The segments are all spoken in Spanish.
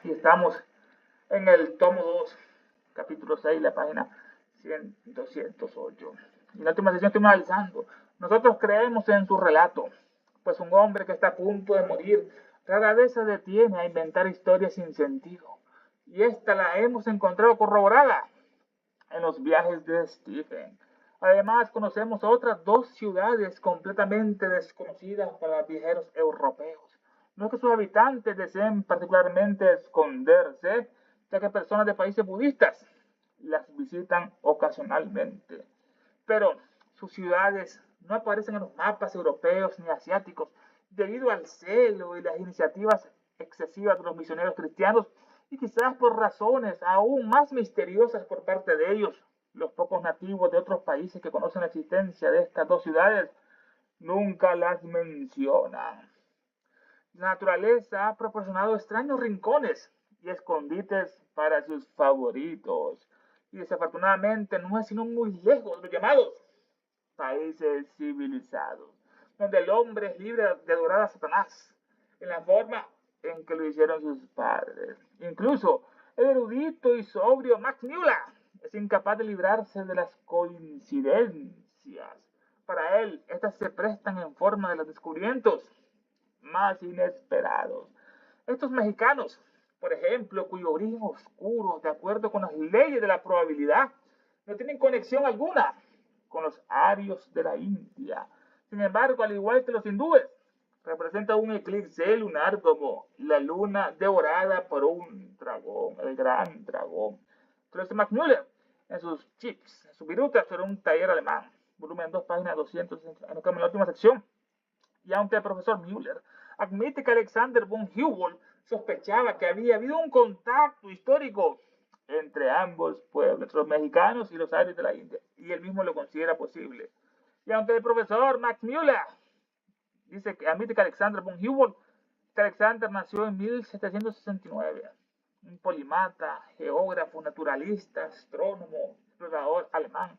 y estamos en el tomo 2, capítulo 6, la página 208. Y en la última sesión estuvimos analizando. Nosotros creemos en su relato, pues un hombre que está a punto de morir rara vez se detiene a inventar historias sin sentido. Y esta la hemos encontrado corroborada en los viajes de Stephen. Además, conocemos otras dos ciudades completamente desconocidas para los viajeros europeos. No es que sus habitantes deseen particularmente esconderse, ya que personas de países budistas las visitan ocasionalmente. Pero sus ciudades no aparecen en los mapas europeos ni asiáticos debido al celo y las iniciativas excesivas de los misioneros cristianos y quizás por razones aún más misteriosas por parte de ellos. Los pocos nativos de otros países que conocen la existencia de estas dos ciudades nunca las mencionan. La naturaleza ha proporcionado extraños rincones y escondites para sus favoritos. Y desafortunadamente no es sino muy lejos de los llamados países civilizados, donde el hombre es libre de adorar a Satanás en la forma en que lo hicieron sus padres. Incluso el erudito y sobrio Max Müller es incapaz de librarse de las coincidencias. Para él, estas se prestan en forma de los descubrimientos más inesperados. Estos mexicanos, por ejemplo, cuyo origen oscuro, de acuerdo con las leyes de la probabilidad, no tienen conexión alguna con los arios de la India. Sin embargo, al igual que los hindúes, representa un eclipse lunar como la luna devorada por un dragón, el gran dragón. Entonces, Max Müller, en sus chips, en su viruta sobre un taller alemán, volumen 2, página 260, en la última sección. Y aunque el profesor Müller admite que Alexander von Humboldt sospechaba que había habido un contacto histórico entre ambos pueblos, los mexicanos y los arios de la India, y él mismo lo considera posible. Y aunque el profesor Max Müller dice que admite que Alexander von Humboldt, que Alexander nació en 1769, un polimata, geógrafo, naturalista, astrónomo, explorador alemán,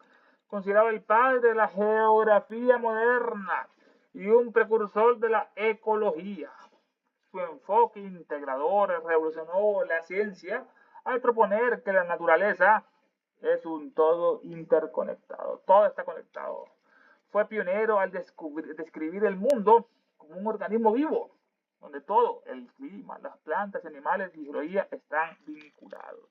considerado el padre de la geografía moderna y un precursor de la ecología. Su enfoque integrador revolucionó la ciencia al proponer que la naturaleza es un todo interconectado, todo está conectado. Fue pionero al describir el mundo como un organismo vivo, donde todo, el clima, las plantas, animales y geología están vinculados.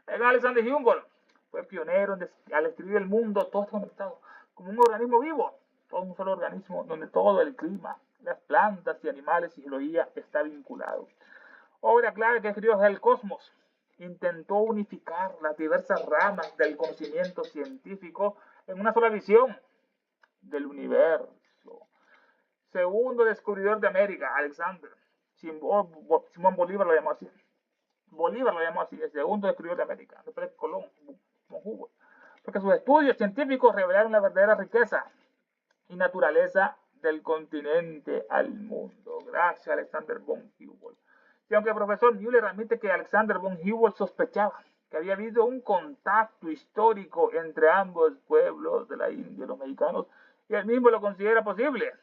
Alexander Humboldt fue pionero al describir el mundo, todo está conectado, como un organismo vivo, todo un solo organismo donde todo el clima, las plantas y animales y geología está vinculado. Obra clave que escribió es El Cosmos. Intentó unificar las diversas ramas del conocimiento científico en una sola visión del universo. Segundo descubridor de América, Alexander. Simón Bolívar lo llamó así. Bolívar lo llamó así, el segundo descubridor de América. Después de Colón, porque sus estudios científicos revelaron la verdadera riqueza y naturaleza del continente al mundo. Gracias a Alexander von Humboldt. Y aunque el profesor Müller admite que Alexander von Humboldt sospechaba que había habido un contacto histórico entre ambos pueblos de la India, los mexicanos, y él mismo lo considera posible,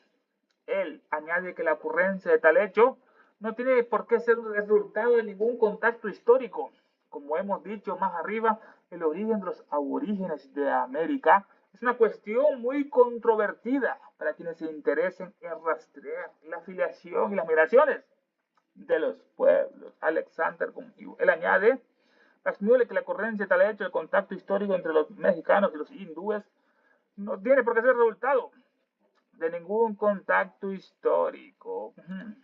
él añade que la ocurrencia de tal hecho no tiene por qué ser un resultado de ningún contacto histórico. Como hemos dicho más arriba, el origen de los aborígenes de América es una cuestión muy controvertida para quienes se interesen en rastrear la afiliación y las migraciones de los pueblos. Alexander von Humboldt. Él añade que la ocurrencia de tal hecho, el contacto histórico entre los mexicanos y los hindúes, no tiene por qué ser resultado de ningún contacto histórico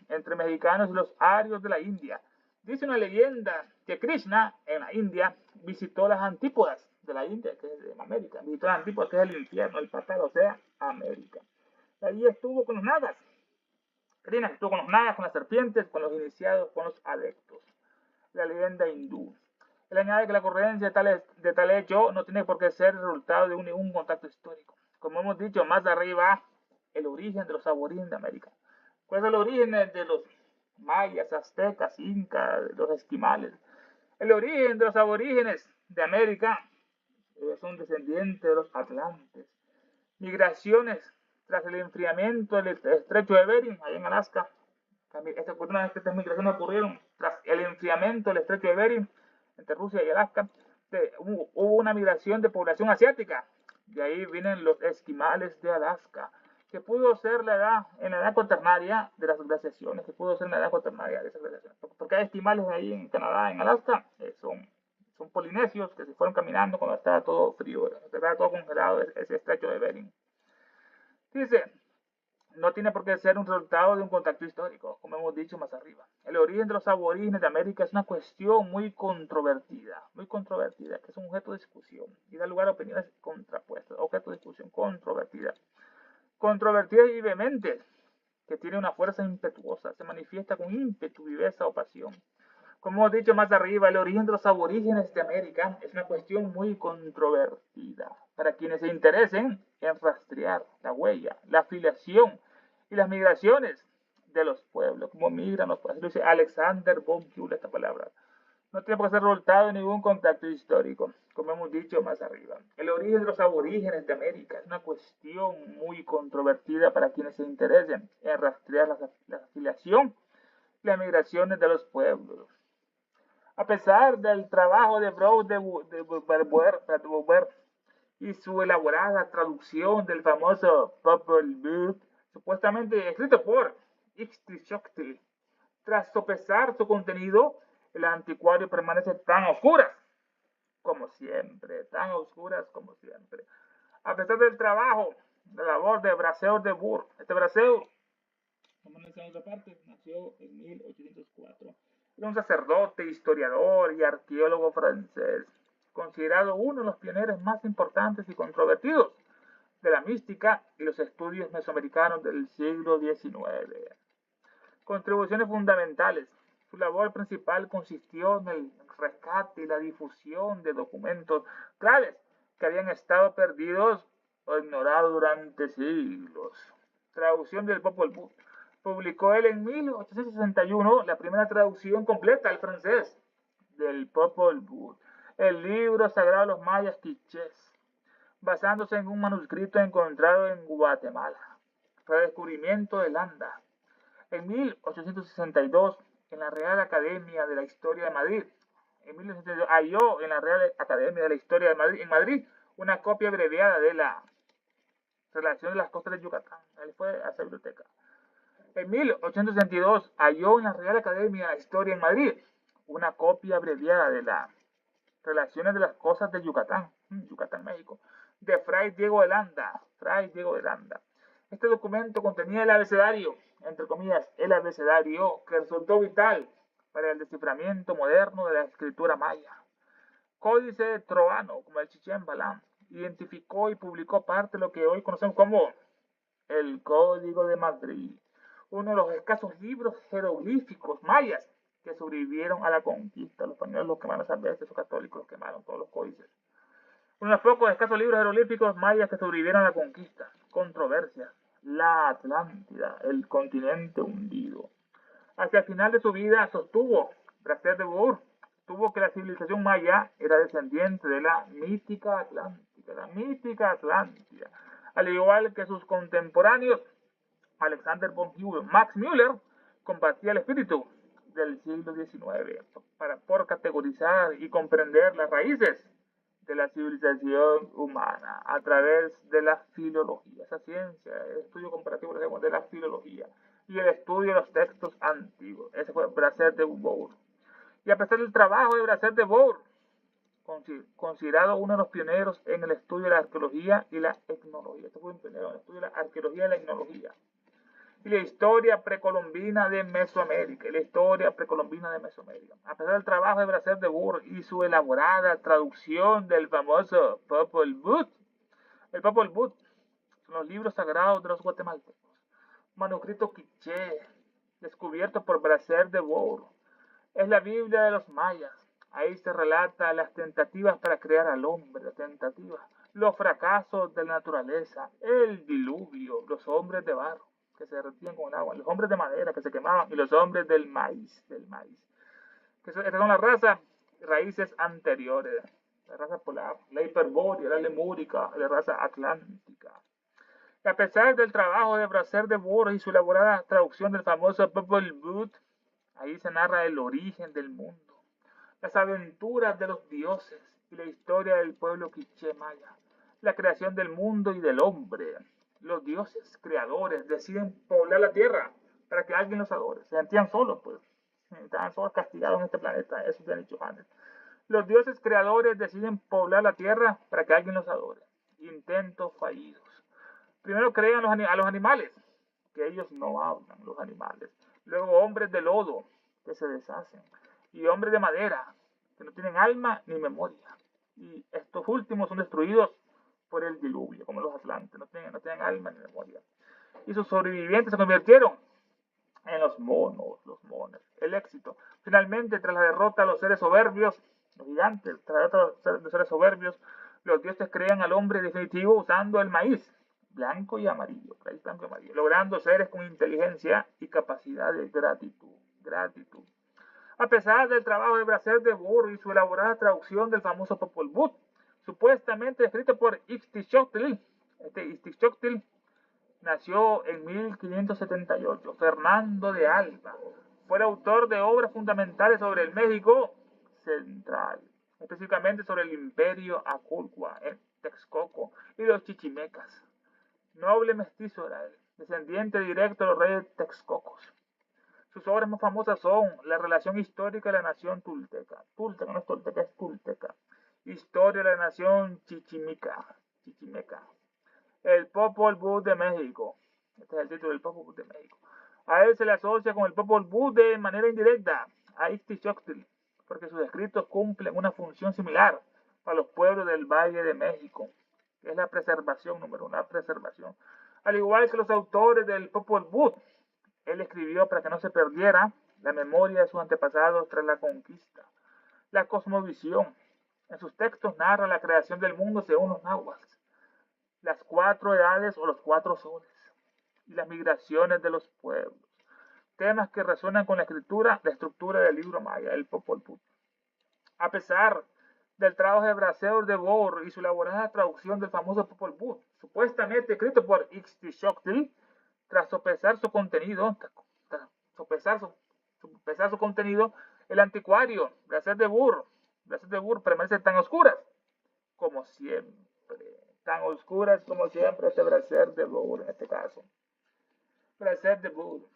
entre mexicanos y los arios de la India. Dice una leyenda que Krishna en la India visitó las antípodas de la India, que es de América, visitó las antípodas, que es el infierno, el patal, o sea, América. Allí estuvo con los nagas. Krishna estuvo con los nagas, con las serpientes, con los iniciados, con los adeptos. La leyenda hindú. Él añade que la ocurrencia de tal hecho no tiene por qué ser resultado de ningún contacto histórico. Como hemos dicho más arriba, el origen de los aborígenes de América. ¿Cuál es el origen de los mayas, aztecas, incas, los esquimales? El origen de los aborígenes de América son descendientes de los atlantes. Migraciones tras el enfriamiento del estrecho de Bering, allá en Alaska. Estas migraciones ocurrieron Tras el enfriamiento del estrecho de Bering, entre Rusia y Alaska, hubo una migración de población asiática. De ahí vienen los esquimales de Alaska, que pudo ser en la edad cuaternaria de las glaciaciones, que pudo ser en la edad cuaternaria de esas glaciaciones. Porque hay esquimales ahí en Canadá, en Alaska, son polinesios que se fueron caminando cuando estaba todo frío, estaba todo congelado ese estrecho de Bering. Dice, no tiene por qué ser un resultado de un contacto histórico, como hemos dicho más arriba. El origen de los aborígenes de América es una cuestión muy controvertida, que es un objeto de discusión y da lugar a opiniones contrapuestas, objeto de discusión controvertida y vehemente, que tiene una fuerza impetuosa, se manifiesta con ímpetu, viveza o pasión. Como hemos dicho más arriba, el origen de los aborígenes de América es una cuestión muy controvertida para quienes se interesen en rastrear la huella, la afiliación y las migraciones de los pueblos, como migran los pueblos. Dice Alexander von Kuhl esta palabra. No tiene por qué ser resultado de ningún contacto histórico, como hemos dicho más arriba. El origen de los aborígenes de América es una cuestión muy controvertida para quienes se interesen en rastrear la afiliación y las migraciones de los pueblos. A pesar del trabajo de Brown de Beauvoir y su elaborada traducción del famoso Popol Vuh, supuestamente escrito por Ixtlilxóchtli, tras sopesar su contenido, el anticuario permanece tan oscuras como siempre. A pesar del trabajo, la labor de Brasseur de Bourg, este Brasseur, como en otra parte, nació en 1804. Era un sacerdote, historiador y arqueólogo francés, considerado uno de los pioneros más importantes y controvertidos de la mística y los estudios mesoamericanos del siglo XIX. Contribuciones fundamentales. Su labor principal consistió en el rescate y la difusión de documentos claves que habían estado perdidos o ignorados durante siglos. Traducción del Popol Vuh. Publicó él en 1861 la primera traducción completa al francés del Popol Vuh, el libro sagrado de los mayas quichés, basándose en un manuscrito encontrado en Guatemala. Redescubrimiento de Landa. En 1862, en la Real Academia de la Historia de Madrid, halló en la Real Academia de la Historia de Madrid, en Madrid, una copia abreviada de la Relación de las Costas de Yucatán. Él fue a esa biblioteca. En 1862, halló en la Real Academia de la Historia en Madrid una copia abreviada de las Relaciones de las Costas de Yucatán, México, de Fray Diego de Landa. Este documento contenía el abecedario, entre comillas, el abecedario que resultó vital para el desciframiento moderno de la escritura maya. Códice troano, como el Chichén Balam, identificó y publicó parte de lo que hoy conocemos como el Código de Madrid, uno de los escasos libros jeroglíficos mayas que sobrevivieron a la conquista. Los españoles los quemaron esas veces, los católicos los quemaron, todos los códices. Uno de los pocos escasos libros jeroglíficos mayas que sobrevivieron a la conquista. Controversia. La Atlántida, el continente hundido. Hacia el final de su vida sostuvo, Brasseur de Bourg, que la civilización maya era descendiente de la mítica Atlántida, al igual que sus contemporáneos, Alexander von Kuhl, Max Müller, compartía el espíritu del siglo XIX por categorizar y comprender las raíces de la civilización humana a través de la filología, esa ciencia, el estudio comparativo de la filología y el estudio de los textos antiguos. Ese fue Brasseur de Bourg. Y a pesar del trabajo de Brasseur de Bourg, considerado uno de los pioneros en el estudio de la arqueología y la etnología. Este fue un pionero en el estudio de la arqueología y la etnología. Y la historia precolombina de Mesoamérica. A pesar del trabajo de Brasseur de Bourg y su elaborada traducción del famoso Popol Vuh, el Popol Vuh son los libros sagrados de los guatemaltecos, manuscrito quiché, descubierto por Brasseur de Bourg. Es la Biblia de los mayas. Ahí se relata las tentativas para crear al hombre, los fracasos de la naturaleza, el diluvio, los hombres de barro que se derretían con el agua, los hombres de madera que se quemaban y los hombres del maíz. Estas son las raíces anteriores, la raza polar, la hiperbórea, la lemúrica, la raza atlántica. Y a pesar del trabajo de Brasseur de Bourg y su elaborada traducción del famoso Popol Vuh, Ahí se narra el origen del mundo, las aventuras de los dioses y la historia del pueblo quiché maya, la creación del mundo y del hombre. Los dioses creadores deciden poblar la tierra para que alguien los adore. Se sentían solos, pues. Estaban solos castigados en este planeta, eso te han dicho antes. Los dioses creadores deciden poblar la tierra para que alguien los adore. Intentos fallidos. Primero crean a los animales, que ellos no hablan, los animales. Luego hombres de lodo, que se deshacen. Y hombres de madera, que no tienen alma ni memoria. Y estos últimos son destruidos por el diluvio, como los atlantes, no tienen alma ni memoria. Y sus sobrevivientes se convirtieron en los monos, el éxito. Finalmente, tras la derrota de los seres soberbios, los gigantes, tras la derrota de los seres soberbios, los dioses crean al hombre definitivo usando el maíz, blanco y amarillo, logrando seres con inteligencia y capacidad de gratitud. A pesar del trabajo de Bracer de Burro y su elaborada traducción del famoso Popol Vuh, supuestamente escrito por Ixtichótl, Ixtichótl nació en 1578. Fernando de Alba fue el autor de obras fundamentales sobre el México central, específicamente sobre el imperio Aculcua, el Texcoco y los chichimecas. Noble mestizo era él, descendiente directo de los reyes texcocos. Sus obras más famosas son La relación histórica de la nación tolteca. Tolteca no es tolteca, es tolteca. Historia de la nación chichimeca. El Popol Vuh de México. Este es el título del Popol Vuh de México. A él se le asocia con el Popol Vuh de manera indirecta, a Ixtichótl, porque sus escritos cumplen una función similar para los pueblos del Valle de México, que es la preservación, número uno, la preservación. Al igual que los autores del Popol Vuh, él escribió para que no se perdiera la memoria de sus antepasados tras la conquista. La cosmovisión. En sus textos narra la creación del mundo según los náhuatl, las 4 edades o los 4 soles y las migraciones de los pueblos. Temas que resuenan con la estructura del libro maya, el Popol Vuh. A pesar del trabajo de Bracer de Burro y su elaborada traducción del famoso Popol Vuh, supuestamente escrito por Ixtichótl, tras sopesar su contenido, el anticuario Bracer de Burro permanece tan oscuras como siempre. Tan oscuras como siempre este Bracer de Burro en este caso. Bracer de Burro.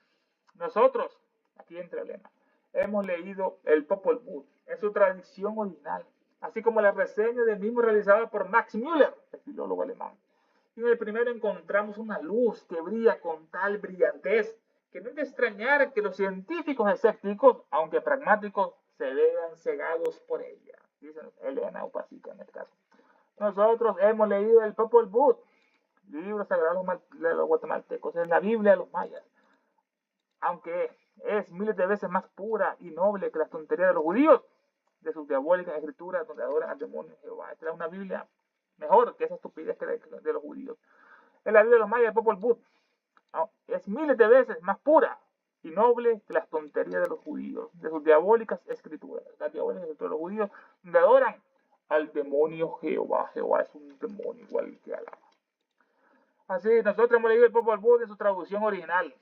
Nosotros, aquí entre Elena, hemos leído el Popol Vuh en su tradición original, así como la reseña del mismo realizada por Max Müller, el filólogo alemán. Y en el primero encontramos una luz que brilla con tal brillantez que no es de extrañar que los científicos escépticos, aunque pragmáticos, se vean cegados por ella, dice Elena Upasica en este caso. Nosotros hemos leído el Popol Vuh, libro sagrado de los guatemaltecos, es la Biblia de los mayas, aunque es miles de veces más pura y noble que las tonterías de los judíos, de sus diabólicas escrituras donde adoran al demonio Jehová. Esta es una Biblia mejor que esa estupidez que de los judíos. En la Biblia de los mayas, el Popol Vuh es miles de veces más pura y noble que las tonterías de los judíos, de sus diabólicas escrituras. Las diabólicas escrituras de los judíos donde adoran al demonio Jehová. Jehová es un demonio igual que Alá. Así, nosotros hemos leído el Popol Vuh de su traducción original,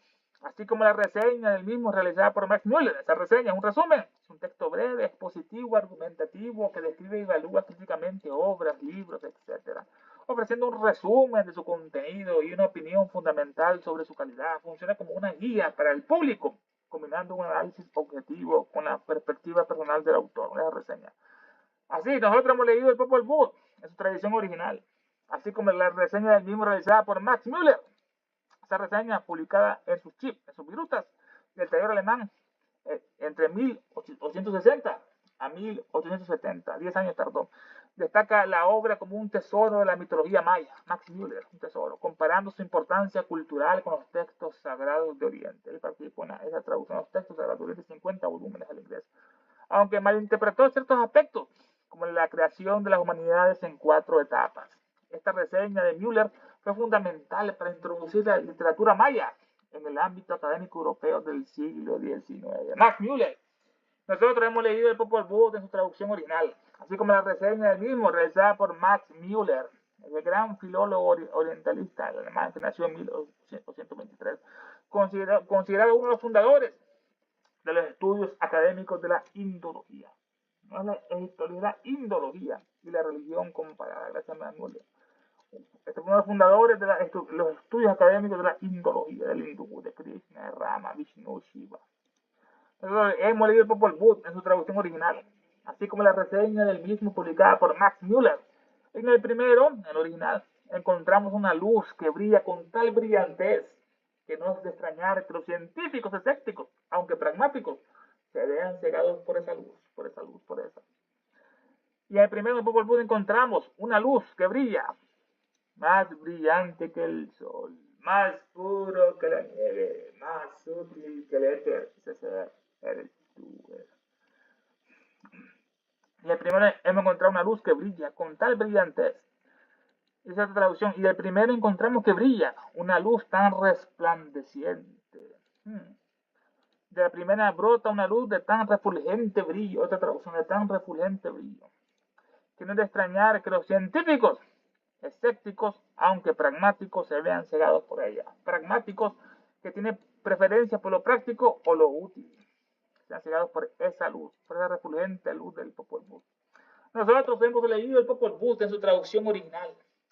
así como la reseña del mismo realizada por Max Müller. Esa reseña es un resumen, es un texto breve, expositivo, argumentativo, que describe y evalúa críticamente obras, libros, etc., ofreciendo un resumen de su contenido y una opinión fundamental sobre su calidad. Funciona como una guía para el público, combinando un análisis objetivo con la perspectiva personal del autor, una reseña. Así, nosotros hemos leído el Popol Vuh en su tradición original, así como la reseña del mismo realizada por Max Müller. Esta reseña publicada en sus chips, en sus virutas del taller alemán entre 1860 a 1870, 10 años tardó. Destaca la obra como un tesoro de la mitología maya, Max Müller, un tesoro, comparando su importancia cultural con los textos sagrados de Oriente. Él participó en esa traducción de los textos sagrados de Oriente, 50 volúmenes al inglés. Aunque malinterpretó ciertos aspectos, como la creación de las humanidades en 4 etapas. Esta reseña de Müller fue fundamental para introducir la literatura maya en el ámbito académico europeo del siglo XIX. Max Müller. Nosotros hemos leído el Popol Vuh en su traducción original, así como la reseña del mismo realizada por Max Müller, el gran filólogo orientalista alemán que nació en 1823, considerado uno de los fundadores de los estudios académicos de la indología. No es la historia, es la indología y la religión comparada. Gracias a Manuel. Este fue uno de los fundadores de los estudios académicos de la indología, del hindú, de Krishna, de Rama, Vishnu, Shiva. Nosotros hemos leído el Popol Vuh en su traducción original, así como la reseña del mismo publicada por Max Müller. En el primero, en el original, encontramos una luz que brilla con tal brillantez que no es de extrañar que los científicos escépticos, aunque pragmáticos, se vean cegados por esa luz, por esa luz, por esa. Y en el primero, en el Popol Vuh, encontramos una luz que brilla, más brillante que el sol, más puro que la nieve, más sutil que el éter. Ese eres tú. Y el primero hemos encontrado una luz que brilla con tal brillantez. Esa es la traducción. Y del primero encontramos que brilla una luz tan resplandeciente. De la primera brota una luz de tan refulgente brillo. Otra traducción, de tan refulgente brillo. Que no es de extrañar que los científicos escépticos, aunque pragmáticos, se vean cegados por ella. Pragmáticos que tienen preferencia por lo práctico o lo útil. Sean cegados por esa luz, por esa refulgente luz del Popol Vuh. Nosotros hemos leído el Popol Vuh en su traducción original,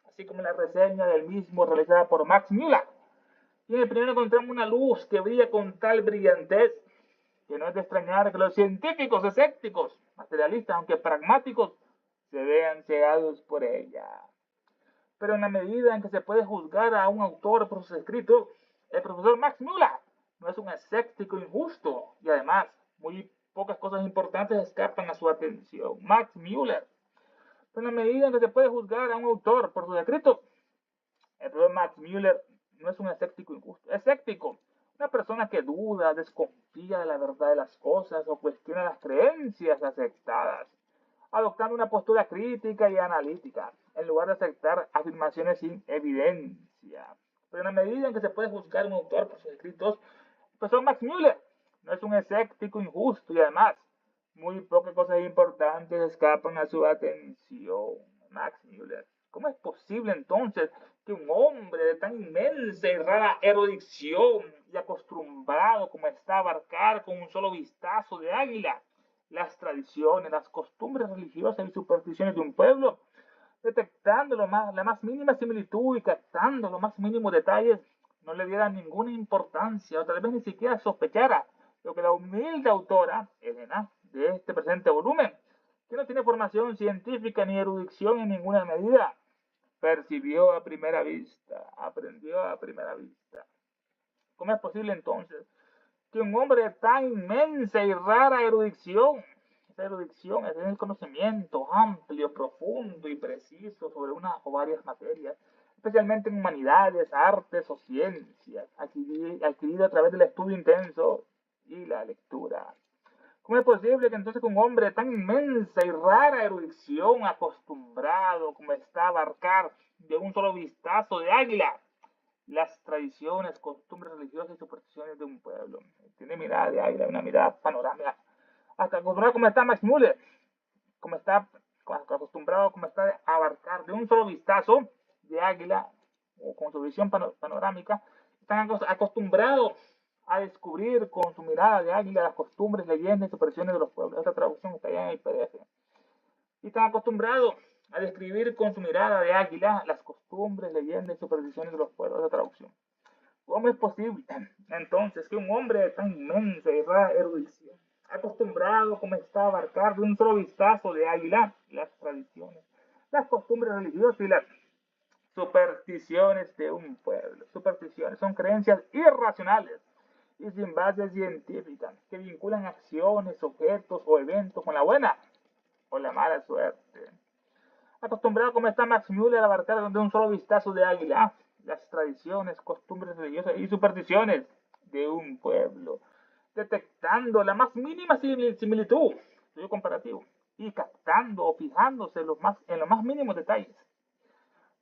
así como la reseña del mismo realizada por Max Müller. Y en el primero encontramos una luz que brilla con tal brillantez que no es de extrañar que los científicos escépticos, materialistas, aunque pragmáticos, se vean cegados por ella. Pero en la medida en que se puede juzgar a un autor por sus escritos, el profesor Max Müller no es un escéptico injusto y además muy pocas cosas importantes escapan a su atención. Max Müller. Pero en la medida en que se puede juzgar a un autor por sus escritos, el profesor Max Müller no es un escéptico injusto. Escéptico, una persona que duda, desconfía de la verdad de las cosas o cuestiona las creencias aceptadas, adoptando una postura crítica y analítica, en lugar de aceptar afirmaciones sin evidencia. Pero en la medida en que se puede juzgar a un autor por sus escritos, el profesor Max Müller no es un escéptico injusto y además muy pocas cosas importantes escapan a su atención. Max Müller. ¿Cómo es posible entonces que un hombre de tan inmensa y rara erudición y acostumbrado como está a abarcar con un solo vistazo de águila las tradiciones, las costumbres religiosas y supersticiones de un pueblo, detectando la más mínima similitud y captando los más mínimos detalles, no le diera ninguna importancia o tal vez ni siquiera sospechara lo que la humilde autora, Elena, de este presente volumen, que no tiene formación científica ni erudición en ninguna medida, percibió a primera vista, aprendió a primera vista? ¿Cómo es posible entonces que un hombre de tan inmensa y rara erudición, esa erudición es el conocimiento amplio, profundo y preciso sobre una o varias materias, especialmente en humanidades, artes o ciencias, adquirido a través del estudio intenso y la lectura? ¿Cómo es posible que entonces un hombre de tan inmensa y rara erudición, acostumbrado como está a abarcar de un solo vistazo de águila las tradiciones, costumbres religiosas y supersticiones de un pueblo? Tiene mirada de águila, una mirada panorámica. Hasta acostumbrado como está Max Müller, como está acostumbrado como está a abarcar de un solo vistazo de águila o con su visión panorámica, están acostumbrados a descubrir con su mirada de águila las costumbres, leyendas y supersticiones de los pueblos. Esta traducción está allá en el PDF. Y están acostumbrados a describir con su mirada de águila las costumbres, leyendas y supersticiones de los pueblos. Esta traducción. ¿Cómo es posible entonces que un hombre de tan inmensa y rara erudición, acostumbrado como está a abarcar de un solo vistazo de águila las tradiciones, las costumbres religiosas y las supersticiones de un pueblo? Supersticiones son creencias irracionales y sin base científica que vinculan acciones, objetos o eventos con la buena o la mala suerte. Acostumbrado como está Max Müller a abarcar de un solo vistazo de águila las tradiciones, costumbres religiosas y supersticiones de un pueblo, detectando la más mínima similitud, estudio comparativo, y captando o fijándose en los más mínimos detalles.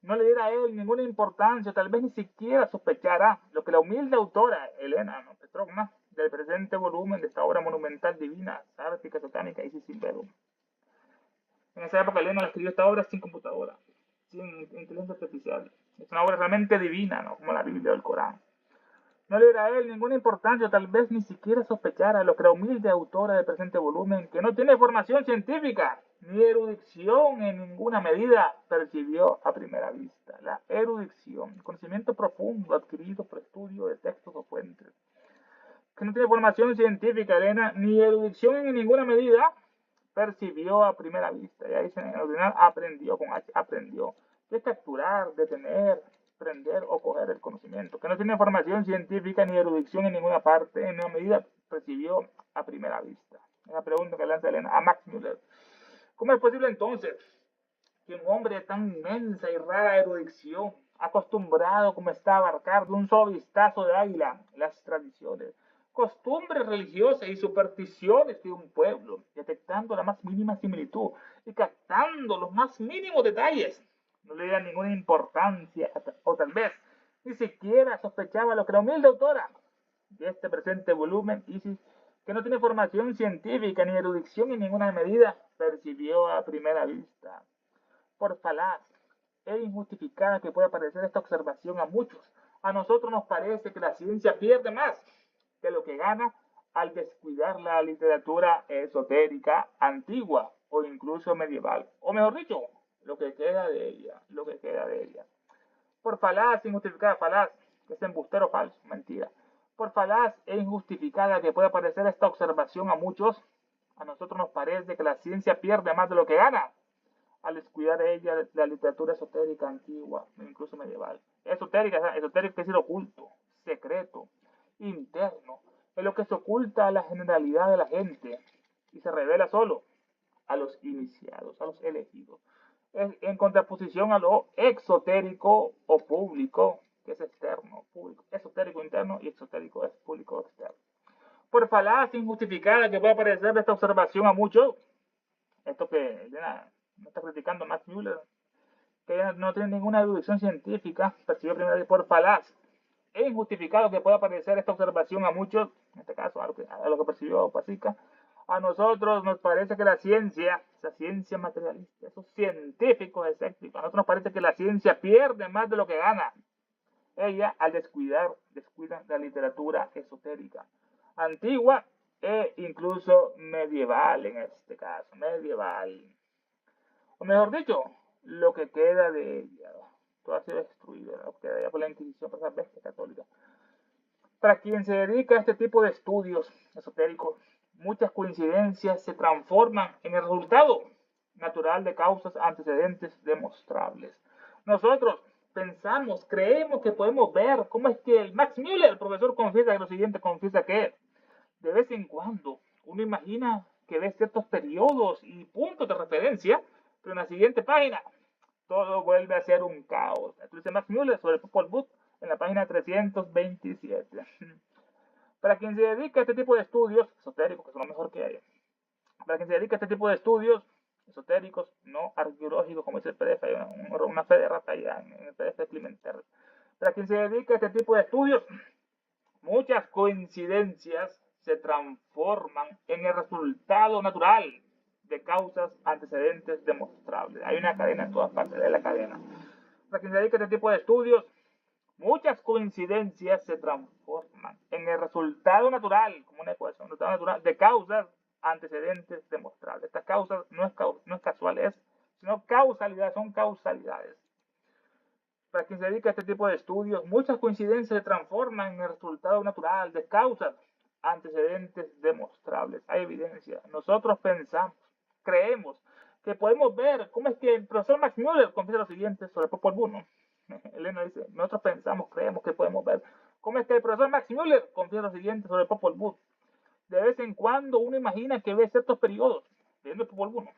No le diera a él ninguna importancia, tal vez ni siquiera sospechara lo que la humilde autora Elena Petrovna del presente volumen de esta obra monumental divina, ártica, satánica y sin verbum. En esa época Elena escribió esta obra sin computadora, sin inteligencia artificial. Es una obra realmente divina, ¿no? Como la Biblia o el Corán. No le diera a él ninguna importancia, o tal vez ni siquiera sospechara lo que la humilde autora del presente volumen, que no tiene formación científica ni erudición en ninguna medida, percibió a primera vista. La erudición, conocimiento profundo adquirido por estudio de textos o fuentes. Que no tiene formación científica, Elena, ni erudición en ninguna medida, percibió a primera vista. Ya dicen en el original, aprendió con H, aprendió. Que es capturar, detener, prender o coger el conocimiento. Que no tiene formación científica ni erudición en ninguna parte, en ninguna medida, percibió a primera vista. Es la pregunta que lanza Elena a Max Müller. ¿Cómo es posible entonces que un hombre de tan inmensa y rara erudición, acostumbrado como está a abarcar de un solo vistazo de águila las tradiciones, costumbres religiosas y supersticiones de un pueblo, detectando la más mínima similitud y captando los más mínimos detalles, no le diera ninguna importancia o tal vez ni siquiera sospechaba lo que la humilde autora de este presente volumen, Isis, que no tiene formación científica ni erudición en ninguna medida, percibió a primera vista? Por falaz e injustificada que pueda parecer esta observación a muchos, a nosotros nos parece que la ciencia pierde más que lo que gana al descuidar la literatura esotérica antigua o incluso medieval, o mejor dicho, lo que queda de ella, lo que queda de ella. Por falaz, injustificada, falaz, que es embustero falso, mentira. Por falaz e injustificada que pueda parecer esta observación a muchos, a nosotros nos parece que la ciencia pierde más de lo que gana al descuidar ella la literatura esotérica antigua, incluso medieval. Esotérica, esotérico es decir oculto, secreto, interno, es lo que se oculta a la generalidad de la gente y se revela solo a los iniciados, a los elegidos. Es en contraposición a lo exotérico o público, que es externo, público, esotérico interno y exotérico es público externo. Por falacia injustificada que pueda parecer esta observación a muchos, esto que no está criticando Max Müller, que no tiene ninguna erudición científica, percibió primero por falaz e injustificado que pueda parecer esta observación a muchos, en este caso a lo que percibió Pasica, a nosotros nos parece que la ciencia, esa ciencia materialista, esos científicos escépticos, a nosotros nos parece que la ciencia pierde más de lo que gana. Ella, al descuida la literatura esotérica, antigua e incluso medieval en este caso, medieval. O mejor dicho, lo que queda de ella. Todo ha sido destruido, lo que queda de ella por la Inquisición, por esa bestia católica. Para quien se dedica a este tipo de estudios esotéricos, muchas coincidencias se transforman en el resultado natural de causas antecedentes demostrables. Nosotros pensamos, creemos que podemos ver cómo es que el Max Müller, el profesor, confiesa lo siguiente, confiesa que de vez en cuando uno imagina que ve ciertos periodos y puntos de referencia, pero en la siguiente página todo vuelve a ser un caos. Esto dice Max Müller sobre Popol Vuh en la página 327. Para quien se dedica a este tipo de estudios esotéricos, que son lo mejor que hay, para quien se dedica a este tipo de estudios esotéricos, no arqueológicos, como dice el PDF, hay una fe de rata allá en el PDF de Clementer. Para quien se dedica a este tipo de estudios, muchas coincidencias se transforman en el resultado natural de causas antecedentes demostrables. Hay una cadena en todas partes de la cadena. Para quien se dedica a este tipo de estudios, muchas coincidencias se transforman en el resultado natural, como una ecuación, resultado natural de causas antecedentes demostrables. Estas causas no es casual, sino causalidad, son causalidades. Para quien se dedica a este tipo de estudios, muchas coincidencias se transforman en el resultado natural de causas antecedentes demostrables. Hay evidencia. Nosotros pensamos, creemos que podemos ver cómo es que el profesor Max Müller confiesa lo siguiente sobre Popol Vuh, ¿no? Elena dice, nosotros pensamos, creemos que podemos ver cómo es que el profesor Max Müller confiesa lo siguiente sobre Popol Vuh. De vez en cuando uno imagina que ve ciertos periodos viendo Popol Vuh, ¿no?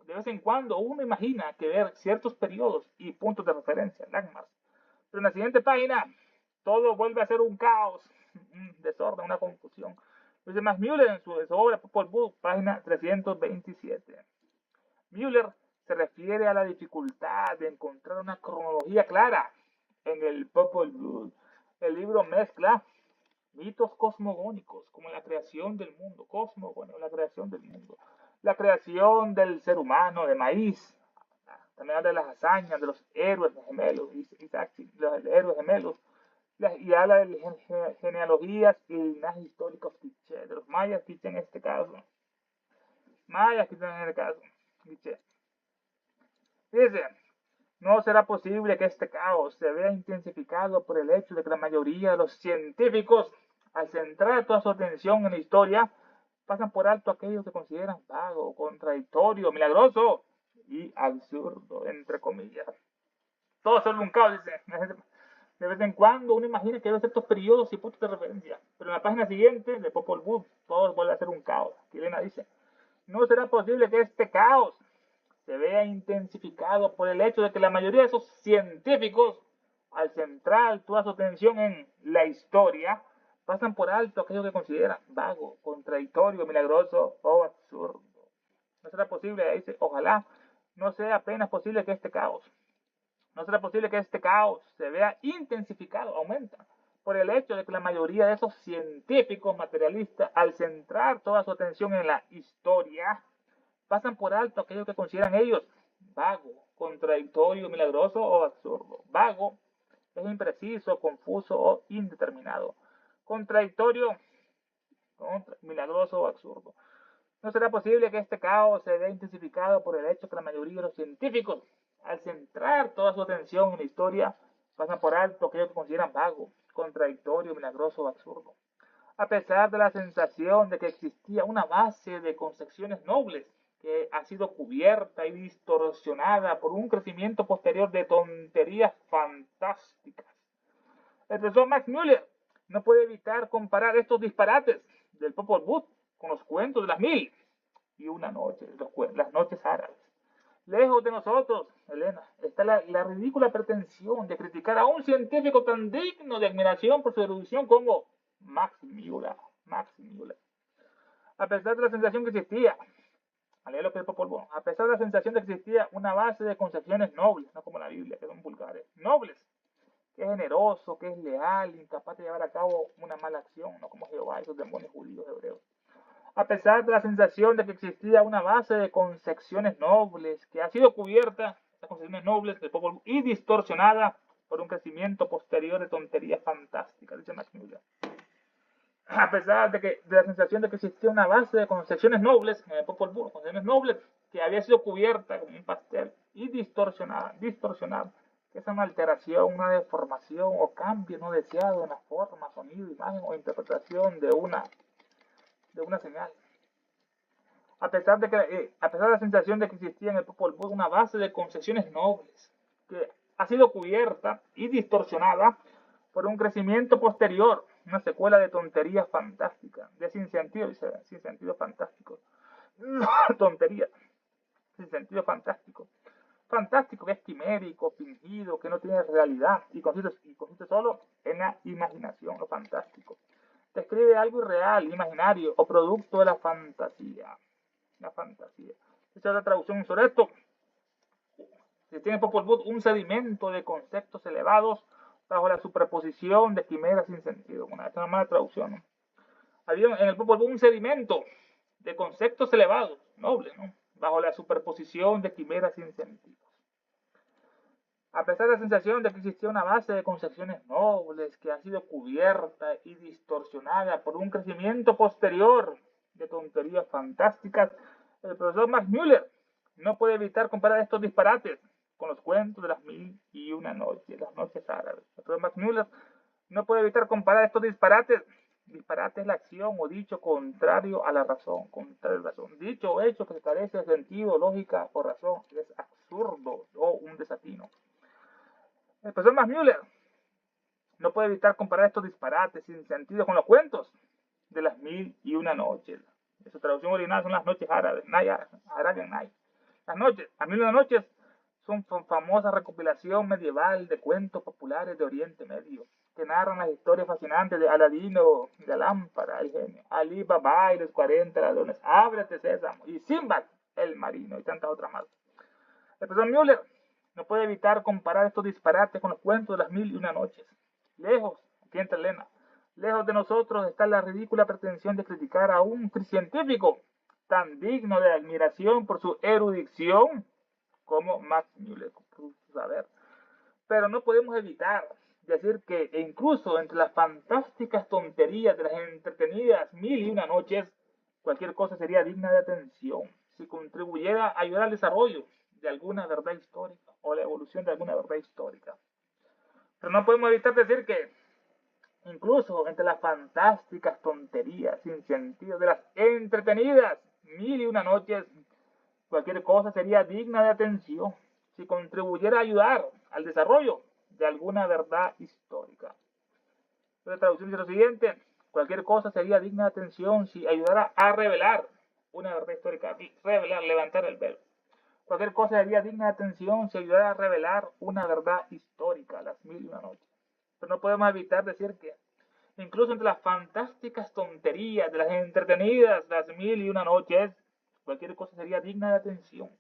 De vez en cuando uno imagina que ver ciertos periodos y puntos de referencia, landmarks. Pero en la siguiente página todo vuelve a ser un caos, un desorden, una confusión. Dice Max Müller en su obra Popol Vuh, página 327. Müller se refiere a la dificultad de encontrar una cronología clara en el Popol Vuh. El libro mezcla mitos cosmogónicos, como la creación del mundo, cosmogónico, la creación del mundo, la creación del ser humano, de maíz, también habla de las hazañas de los héroes gemelos, los héroes gemelos, y habla de genealogías y linajes históricos cliché, de los mayas cliché en este caso. Mayas cliché en este caso. Cliché. Dice, no será posible que este caos se vea intensificado por el hecho de que la mayoría de los científicos, al centrar toda su atención en la historia, pasan por alto aquello que consideran vago, contradictorio, milagroso y absurdo, entre comillas. Todo sobre un caos, dice. De vez en cuando uno imagina que debe ciertos periodos y puntos de referencia, pero en la página siguiente de Popol Vuh todo vuelve a ser un caos. Aquí Elena dice, no será posible que este caos se vea intensificado por el hecho de que la mayoría de esos científicos, al centrar toda su atención en la historia, pasan por alto aquello que consideran vago, contradictorio, milagroso o absurdo. No será posible, dice, ojalá no sea apenas posible que este caos no será posible que este caos se vea intensificado, aumenta, por el hecho de que la mayoría de esos científicos materialistas, al centrar toda su atención en la historia, pasan por alto aquello que consideran ellos vago, contradictorio, milagroso o absurdo. Vago es impreciso, confuso o indeterminado. Contradictorio, milagroso o absurdo. No será posible que este caos se vea intensificado por el hecho que la mayoría de los científicos, al centrar toda su atención en la historia, pasan por alto aquello que consideran vago, contradictorio, milagroso o absurdo. A pesar de la sensación de que existía una base de concepciones nobles que ha sido cubierta y distorsionada por un crecimiento posterior de tonterías fantásticas. El profesor Max Müller no puede evitar comparar estos disparates del Popol Vuh con los cuentos de las 1001 noches, las noches árabes. Lejos de nosotros, Elena, está la ridícula pretensión de criticar a un científico tan digno de admiración por su erudición como Max Müller. A pesar de la sensación que existía, a leer lo que es Popol Vuh, a pesar de la sensación de que existía una base de concepciones nobles, no como la Biblia, que son vulgares, nobles, que es generoso, que es leal, incapaz de llevar a cabo una mala acción, no como Jehová y sus demonios judíos hebreos. A pesar de la sensación de que existía una base de concepciones nobles que ha sido cubierta, las concepciones nobles del Popol Vuh, y distorsionada por un crecimiento posterior de tonterías fantásticas, dice Max Müller. A pesar de la sensación de que existía una base de concepciones nobles en el Popol Vuh, concepciones nobles que había sido cubierta como un pastel y distorsionada, que es una alteración, una deformación o cambio no deseado en la forma, sonido, imagen o interpretación de una señal. A pesar de la sensación de que existía en el Popol Vuh una base de concepciones nobles que ha sido cubierta y distorsionada por un crecimiento posterior, una secuela de tonterías fantásticas, de sin sentido fantástico. Tonterías, sin sentido fantástico. Fantástico que es quimérico, fingido, que no tiene realidad y consiste solo en la imaginación, lo fantástico. Describe algo irreal, imaginario o producto de la fantasía. La fantasía. Esta es la traducción sobre esto. Se tiene Popol Vuh un sedimento de conceptos elevados bajo la superposición de quimeras sin sentido. Bueno, esta es una mala traducción, ¿no? Había en el Popol Vuh un sedimento de conceptos elevados, nobles, ¿no? Bajo la superposición de quimeras sin sentido. A pesar de la sensación de que existía una base de concepciones nobles que ha sido cubierta y distorsionada por un crecimiento posterior de tonterías fantásticas, el profesor Max Müller no puede evitar comparar estos disparates con los cuentos de las 1001 noches, las noches árabes. El profesor Max Müller no puede evitar comparar estos disparates. Disparate es la acción o dicho contrario a la razón, dicho o hecho que se carece de sentido, lógica o razón, es absurdo o un desatino. El profesor Max Müller no puede evitar comparar estos disparates sin sentido con los cuentos de las 1001 noches. Su traducción original son las noches árabes, Arabian Night. Las 1001 noches son famosa recopilación medieval de cuentos populares de Oriente Medio que narran las historias fascinantes de Aladino, de la lámpara, el genio, Ali Baba y los 40 ladrones, Ábrete Sésamo y Simbad, el marino y tantas otras más. El profesor Müller no puede evitar comparar estos disparates con los cuentos de las 1001 noches. Lejos, aquí entra Elena, lejos de nosotros está la ridícula pretensión de criticar a un científico tan digno de admiración por su erudición como Max Müller, por su saber. Pero no podemos evitar decir que incluso entre las fantásticas tonterías de las entretenidas 1001 noches, cualquier cosa sería digna de atención si contribuyera a ayudar al desarrollo de alguna verdad histórica o la evolución de alguna verdad histórica. Pero no podemos evitar decir que incluso entre las fantásticas tonterías sin sentido de las entretenidas 1001 noches, cualquier cosa sería digna de atención si contribuyera a ayudar al desarrollo de alguna verdad histórica. La traducción dice lo siguiente: cualquier cosa sería digna de atención si ayudara a revelar una verdad histórica. Revelar, levantar el velo. Cualquier cosa sería digna de atención si ayudara a revelar una verdad histórica, las 1001 noches. Pero no podemos evitar decir que incluso entre las fantásticas tonterías de las entretenidas, las 1001 noches, cualquier cosa sería digna de atención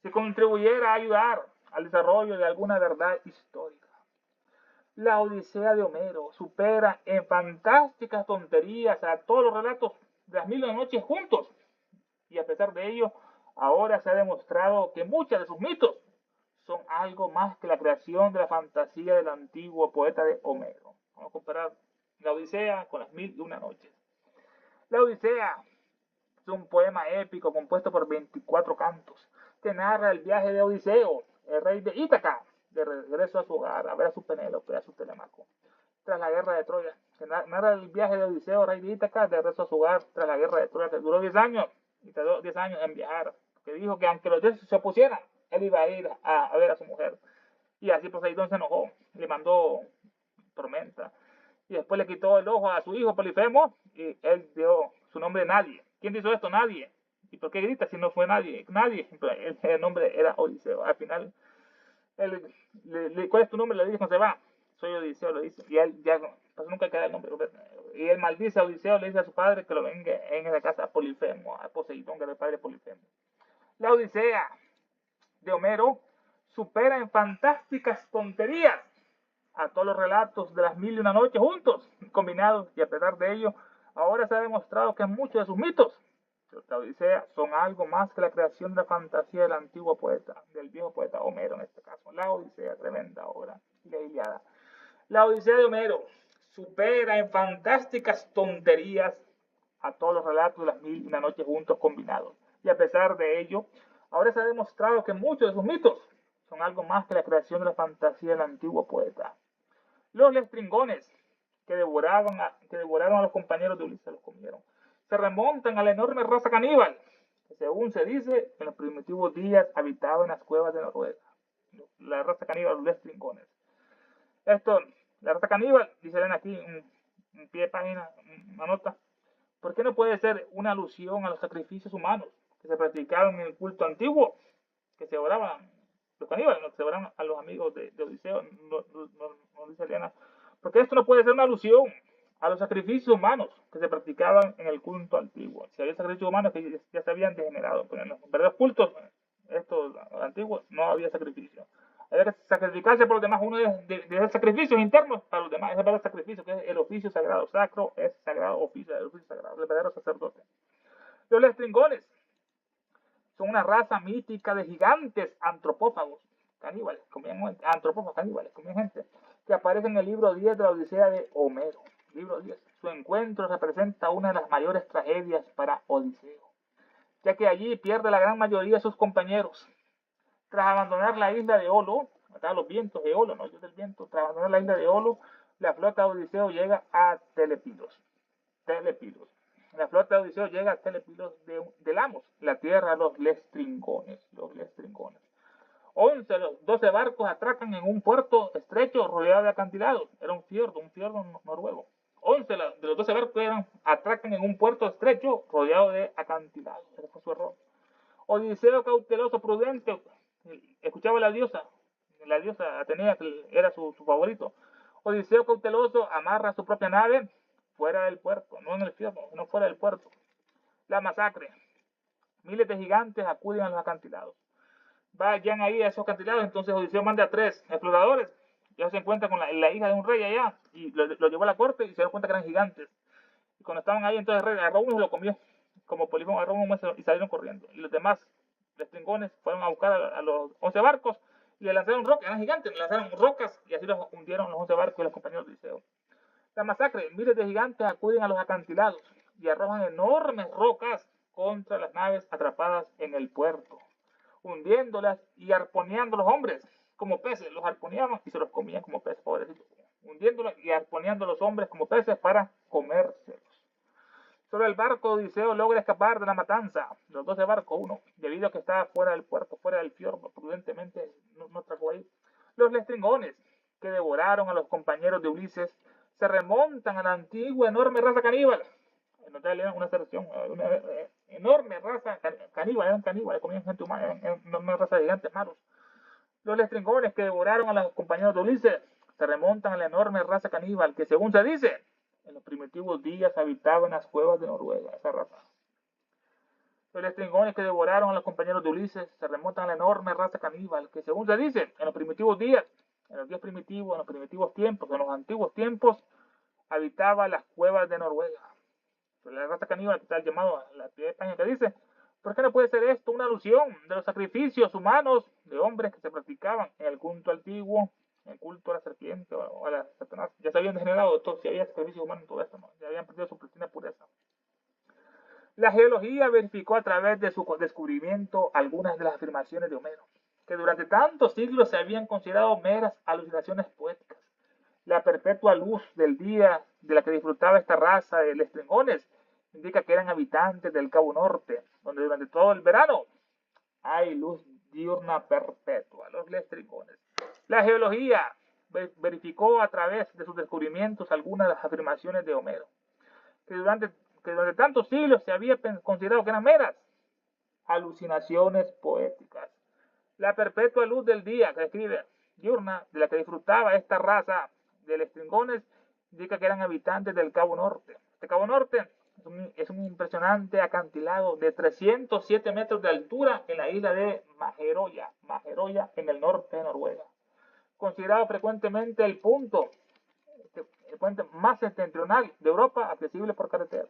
si contribuyera a ayudar al desarrollo de alguna verdad histórica. La Odisea de Homero supera en fantásticas tonterías a todos los relatos de las 1001 noches juntos, y a pesar de ello, ahora se ha demostrado que muchos de sus mitos son algo más que la creación de la fantasía del antiguo poeta de Homero. Vamos a comparar la Odisea con las 1001 noches. La Odisea es un poema épico compuesto por 24 cantos que narra el viaje de Odiseo, el rey de Ítaca, de regreso a su hogar, a ver a su Penélope, a su Telemaco, tras la guerra de Troya. Que narra el viaje de Odiseo, rey de Ítaca, de regreso a su hogar, tras la guerra de Troya, que duró 10 años, y tardó 10 años en viajar, que dijo que aunque los dioses se opusieran, él iba a ir a ver a su mujer. Y así Poseidón se enojó, le mandó tormenta. Y después le quitó el ojo a su hijo Polifemo, y él dio su nombre Nadie. ¿Quién hizo esto? Nadie. ¿Y por qué grita si no fue nadie? Nadie. El nombre era Odiseo. Al final, ¿cuál es tu nombre? Le dice, se va. Soy Odiseo, le dice. Y él ya, pues nunca queda el nombre. Y él maldice a Odiseo, le dice a su padre que lo venga en esa casa a Polifemo, a Poseidón, que era el padre de Polifemo. La Odisea de Homero supera en fantásticas tonterías a todos los relatos de las 1001 noches juntos, combinados, y a pesar de ello, ahora se ha demostrado que muchos de sus mitos, la Odisea, son algo más que la creación de la fantasía del antiguo poeta, del viejo poeta Homero en este caso. La Odisea, tremenda obra, y la Ilíada. La Odisea de Homero supera en fantásticas tonterías a todos los relatos de las 1001 noches juntos combinados, y a pesar de ello, ahora se ha demostrado que muchos de sus mitos son algo más que la creación de la fantasía del antiguo poeta. Los lestringones que devoraron a los compañeros de Ulises, los comieron. Se remontan a la enorme raza caníbal, que según se dice, en los primitivos días habitaba en las cuevas de Noruega. La raza caníbal, los lestringones. La raza caníbal, dicen aquí un pie de página, una nota. ¿Por qué no puede ser una alusión a los sacrificios humanos que se practicaban en el culto antiguo, que se oraban los caníbales, no se oraban a los amigos de Odiseo? No dice Elena. Porque esto no puede ser una alusión a los sacrificios humanos que se practicaban en el culto antiguo. Si había sacrificios humanos que ya se habían degenerado, pero en los verdaderos cultos, estos antiguos, no había sacrificio. Había que sacrificarse por los demás. Uno de sacrificios internos para los demás. Es el verdadero sacrificio, que es el oficio sagrado. Sacro es sagrado, oficio, el oficio sagrado, el verdadero sacerdote. Los lestringones son una raza mítica de gigantes antropófagos, caníbales, antropófagos caníbales, comían gente, que aparece en el libro 10 de la Odisea de Homero. Libro 10. Su encuentro representa una de las mayores tragedias para Odiseo, ya que allí pierde la gran mayoría de sus compañeros. Tras abandonar la isla de Olo, los vientos de Olo, no yo del viento, tras abandonar la isla de Olo, la flota de Odiseo llega a Telepilos. La flota de Odiseo llega a Telepilos de Lamos, la tierra de los lestringones. 11 de los 12 barcos atracan en un puerto estrecho rodeado de acantilados. Era un fiordo noruego. 11 de los 12 barcos atracan en un puerto estrecho rodeado de acantilados. Ese fue su error. Odiseo, cauteloso, prudente, escuchaba a la diosa Atenea, que era su favorito. Odiseo, cauteloso, amarra su propia nave fuera del puerto, no en el fiordo, sino fuera del puerto. La masacre. Miles de gigantes acuden a los acantilados. Vayan ahí a esos acantilados, entonces Odiseo manda a 3 exploradores. Ya se encuentra con la hija de un rey allá, y lo llevó a la corte y se dio cuenta que eran gigantes. Y cuando estaban ahí, entonces el rey agarró uno y se lo comió. Como Polifemo agarró uno y salieron corriendo. Y los demás lestringones fueron a buscar a los 11 barcos y le lanzaron rocas, eran gigantes, le lanzaron rocas y así los hundieron los 11 barcos y los compañeros de Odiseo. La masacre, miles de gigantes acuden a los acantilados y arrojan enormes rocas contra las naves atrapadas en el puerto, hundiéndolas y arponeando a los hombres como peces, los arponeaban y se los comían como peces, pobrecitos, hundiéndolos y arponeando a los hombres como peces para comérselos. Solo el barco de Odiseo logra escapar de la matanza, los 12 barcos, uno, debido a que estaba fuera del puerto, fuera del fiordo, prudentemente no atracó ahí. Los lestringones, que devoraron a los compañeros de Ulises, se remontan a la antigua enorme raza caníbal. En una selección, una enorme raza caníbal, eran caníbales, comían gente humana, eran una raza de gigantes malos. Los lestringones que devoraron a los compañeros de Ulises se remontan a la enorme raza caníbal que, según se dice, en los primitivos días habitaba en las cuevas de Noruega, esa raza. Los lestringones que devoraron a los compañeros de Ulises se remontan a la enorme raza caníbal que, según se dice, en los primitivos días, en los días primitivos, en los primitivos tiempos, en los antiguos tiempos, habitaba las cuevas de Noruega. La raza caníbal que está llamado la piedra de España que dice, ¿por qué no puede ser esto una alusión de los sacrificios humanos de hombres que se practicaban en el culto antiguo, en el culto a la serpiente o a la Satanás? Ya se habían degenerado todo, si había sacrificios humanos en todo esto, ¿no? Ya habían perdido su pristina pureza. La geología verificó a través de su descubrimiento algunas de las afirmaciones de Homero, que durante tantos siglos se habían considerado meras alucinaciones poéticas. La perpetua luz del día de la que disfrutaba esta raza de lestringones indica que eran habitantes del Cabo Norte, donde durante todo el verano hay luz diurna perpetua, los lestringones. La geología verificó a través de sus descubrimientos algunas de las afirmaciones de Homero, que durante tantos siglos se había considerado que eran meras alucinaciones poéticas. La perpetua luz del día, que escribe diurna, de la que disfrutaba esta raza de lestringones, indica que eran habitantes del Cabo Norte. Este Cabo Norte es un impresionante acantilado de 307 metros de altura en la isla de Mageroya, en el norte de Noruega. Considerado frecuentemente el puente más septentrional de Europa, accesible por carretera.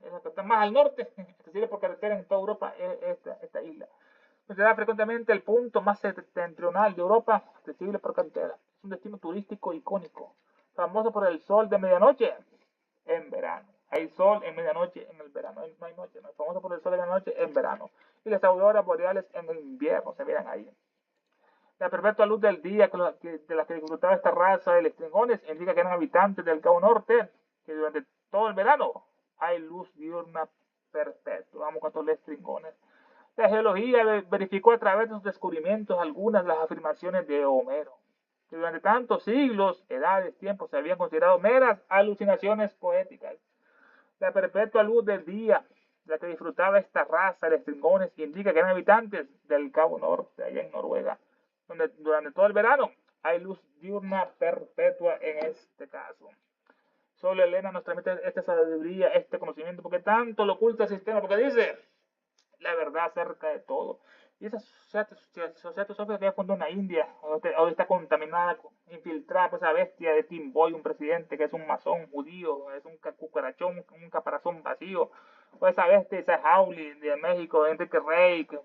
Es la que está más al norte, accesible por carretera en toda Europa, esta isla. Considerada frecuentemente el punto más septentrional de Europa, accesible por carretera. Es un destino turístico icónico, famoso por el sol de medianoche en verano. Hay sol en medianoche en el verano, no hay noche, no es famoso por el sol de medianoche en verano. Y las auroras boreales en el invierno se miran ahí. La perpetua luz del día de la que disfrutaba esta raza de lestringones indica que eran habitantes del Cabo Norte, que durante todo el verano hay luz diurna perpetua. Vamos con estos lestringones. La geología verificó a través de sus descubrimientos algunas de las afirmaciones de Homero, que durante tantos siglos, edades, tiempos, se habían considerado meras alucinaciones poéticas. La perpetua luz del día de la que disfrutaba esta raza de lestringones indica que eran habitantes del Cabo Norte, allá en Noruega, donde durante todo el verano hay luz diurna perpetua en este caso. Solo Elena nos transmite esta sabiduría, este conocimiento, porque tanto lo oculta el sistema, porque dice la verdad acerca de todo. Y esa sociedad teosófica que hay fundado en la India, hoy está contaminada, infiltrada por esa bestia de Tim Boy, un presidente que es un masón judío, es un cucarachón, un caparazón vacío, o esa bestia, esa Howley de México, Enrique Rey, que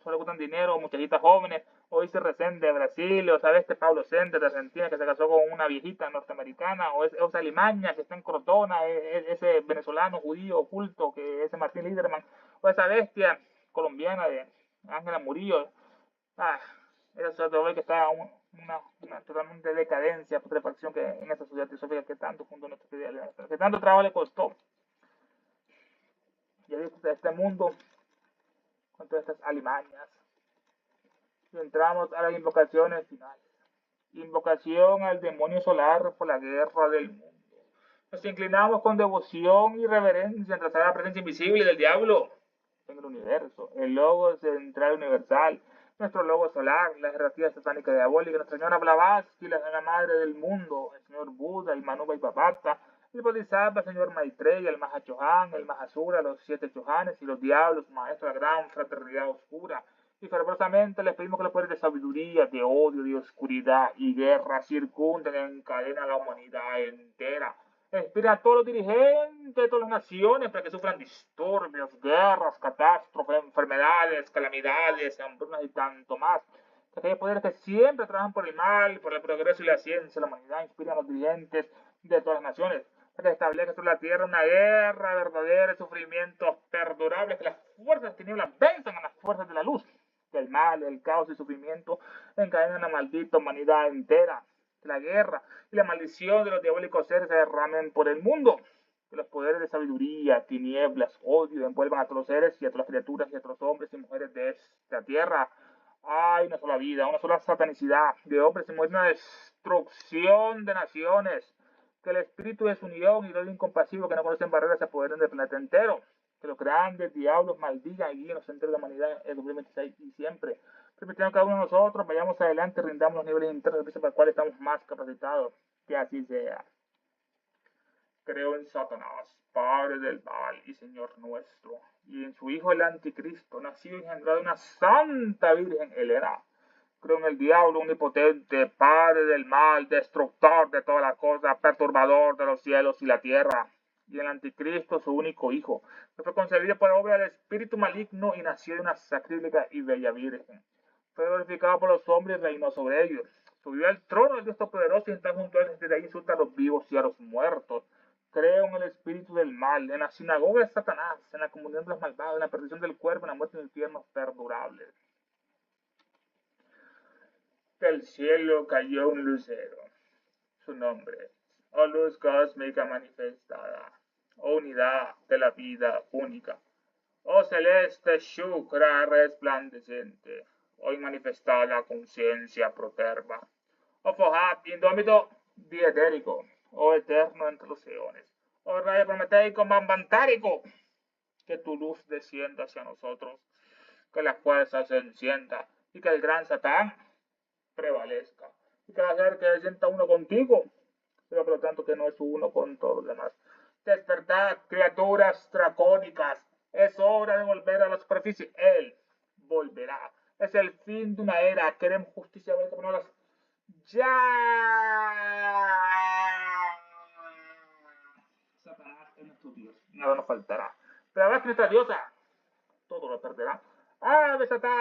solo gustan dinero, muchachitas jóvenes, o ese Resende de Brasil, o esa bestia Pablo Sender de Argentina que se casó con una viejita norteamericana, o esa Limaña que está en Crotona, ese venezolano judío oculto, que ese Martín Liderman, o esa bestia colombiana de Ángela Murillo. Esa sociedad que está una totalmente decadencia, putrefacción que en esta sociedad teosófica que tanto fundó nuestra idea, que tanto trabajo le costó. Ya viste este mundo con todas estas alimañas. Y entramos a las invocaciones finales. Invocación al demonio solar por la guerra del mundo. Nos inclinamos con devoción y reverencia ante la presencia invisible del diablo en el universo, el logo central universal, nuestro logo solar, la jerarquía satánica diabólica, nuestra señora Blavatsky, la señora madre del mundo, el señor Buda, el Manu Vaipapata, el Bodhisattva, el señor Maitreya, el Mahachohan, el Mahasura, los 7 Chohanes y los diablos, maestros de la gran fraternidad oscura. Y fervorosamente les pedimos que los poderes de sabiduría, de odio, de oscuridad y guerra circunden y encadenen a la humanidad entera. Inspira a todos los dirigentes de todas las naciones para que sufran disturbios, guerras, catástrofes, enfermedades, calamidades, hambrunas y tanto más. aquellos poderes que siempre trabajan por el mal, por el progreso y la ciencia, la humanidad, inspiran a los dirigentes de todas las naciones, para que establezca sobre la tierra una guerra verdadera y sufrimientos perdurables, que las fuerzas de las tinieblas venzan a las fuerzas de la luz, que el mal, el caos y el sufrimiento encadenan a la maldita humanidad entera, que la guerra y la maldición de los diabólicos seres se derramen por el mundo, que los poderes de sabiduría, tinieblas, odio envuelvan a todos los seres y a todas las criaturas y a todos los hombres y mujeres de esta tierra. Hay una sola vida, una sola satanicidad de hombres y mujeres, una destrucción de naciones. Que el espíritu de su unión y el odio incompasivo que no conocen barreras se apoderen del planeta entero. Que los grandes diablos maldigan y guíen los centros de la humanidad en el 2026 y siempre. Permitiendo que cada uno de nosotros vayamos adelante y rindamos los niveles internos para los cuales estamos más capacitados. Que así sea. Creo en Satanás, padre del mal y Señor nuestro, y en su Hijo el Anticristo, nacido y engendrado de una santa Virgen Helena. Creo en el diablo omnipotente, padre del mal, destructor de todas las cosas, perturbador de los cielos y la tierra, y el Anticristo, su único Hijo, que fue concebido por obra del espíritu maligno y nació de una sacrílega y bella Virgen. Fue glorificado por los hombres y reinó sobre ellos. Subió al trono del Dios Todopoderoso y está junto a él, desde ahí insulta a los vivos y a los muertos. Creo en el espíritu del mal, en la sinagoga de Satanás, en la comunión de los malvados, en la perdición del cuerpo, en la muerte y en el infierno perdurable. Del cielo cayó un lucero. Su nombre es, oh luz cósmica manifestada, oh unidad de la vida única, oh celeste Shukra resplandeciente, hoy manifestada la conciencia proterva, oh Fohat indómito dietérico, oh eterno entre los eones, oh rayo prometeico mambantárico, que tu luz descienda hacia nosotros, que la fuerza se encienda y que el gran Satán prevalezca y que hacer que se sienta uno contigo, pero por lo tanto que no es uno con todos los demás. Despertad, criaturas dracónicas, es hora de volver a la superficie. Él volverá. Es el fin de una era. Queremos justicia, ya. Satanás es nuestro Dios. Nada nos faltará. Pero ahora que nuestra diosa, todo lo perderá. ¡Ave Satán!